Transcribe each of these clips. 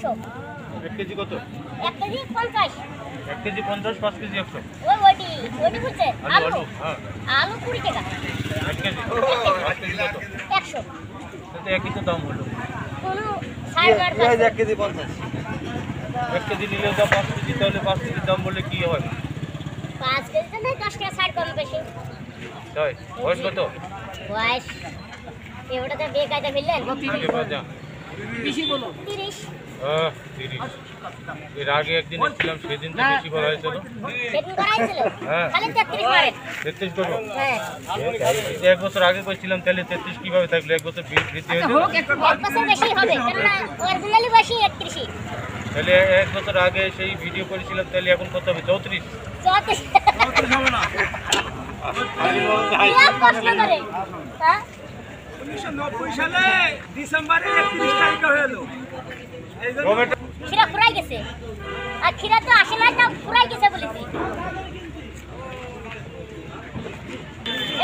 100 1 KG কত 1 KG 50 1 KG 50 5 KG 100 ওটি বুঝছে আলু হ্যাঁ আলু 20 টাকা 1 কেজি 5 কেজি কত 100 তো একই তো দাম হলো কোন সাইড মার 1 কেজি 50 1 কেজি নিলে তো 5 কেজি তাহলে 5 কেজির দাম বললে কি হয় 5 কেজি তো নাই 10 টাকা সাইড কম বেশি তাই বয়স কত বয়স এবারে বেকায়দা ফেললেন আগে বাজা বেশি বলো 30 30 এর আগে একদিন এসেছিলাম সেদিন তো বেশি বলা হয়েছিল সেদিন করাইছিল হ্যাঁ খালি 33 মারে 33 করবো হ্যাঁ এক বছর আগে কইছিলাম তাহলে 33 কিভাবে থাকলো এক বছর বৃদ্ধি হয়েছে এক বছর বেশি হবে কারণ অরিজিনালি বেশি 31 তাহলে এক বছর আগে সেই ভিডিও করেছিলাম তাহলে এখন কত হবে 34 34 হবে না কি প্রশ্ন করে হ্যাঁ 1990 সালে ডিসেম্বরে 31 তারিখে হলো খিরা ফুরাই গেছে আর খিরা তো আসে না তা ফুরাই গেছে বলেছি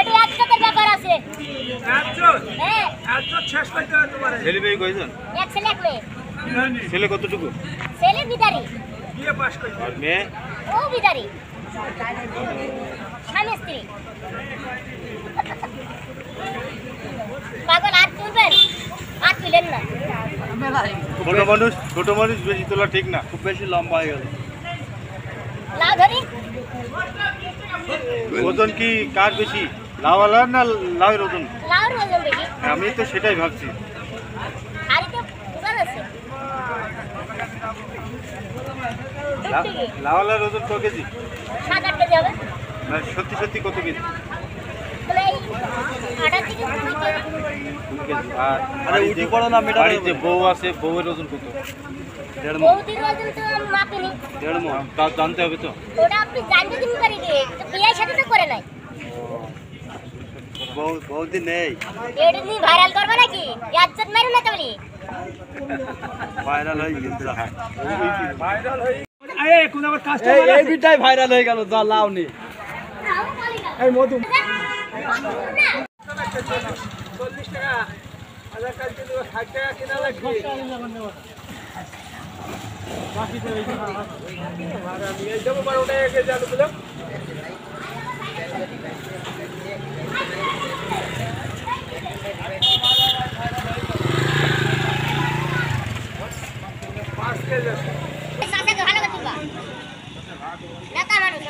এটা একসাথে ব্যাপার আছে হ্যাঁ একজন শেষ করতে হতে পারে ছেলে মেয়ে কয়জন এক ছেলে এক মেয়ে ছেলে কতটুকু ছেলে বিদারি বিয়ে পাস করে আর মেয়ে ও বিদারি স্বামী স্ত্রী পাগল আর তুলবেন আর তুলেন না ছোট মানুষ বেশি তোলা ঠিক না খুব বেশি লম্বা হয়ে গেল লাউ ধরি ওজন কি কার বেশি লাউওয়ালার না লাউয়ের ওজন লাউর ওজন বেশি আমি তো সেটাই ভাবছি হাড়িতে ওজন আছে লাউওয়ালার ওজন কত কেজি 7-8 কেজি হবে না সত্যি সত্যি কত কেজি তাহলে এই 8 থেকে 20 কেজি আর আরে উঠি পড়ো না মেটা বাড়িতে বউ আছে বউয়ের ওজন কত 1.5 মণ বৌদির ওজন তো আমি মাপিনি 1.5 মণ তা জানতে হবে তো ওটা আপনি জানতে দিন করি দিয়ে তো বিয়ের সাথে তো করে নাই বৌদি নেই এটা নিয়ে ভাইরাল করবে নাকি ইয়াজ্জত মারু না তুমি ভাইরাল হয়ে গেছে ভাইরাল হই এই কোন আবার কাস্টমার এই বিটাই ভাইরাল হয়ে গেল যা লাউ নি এই মধু 40 টাকা আধা কালকে দেব 60 টাকা কিনা লাগবে বাকি তো এই আর আমি এই দেব 12 টাকা কেজি আলু দিলাম সাথে ভালো কথা না তা মানুষ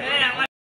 এই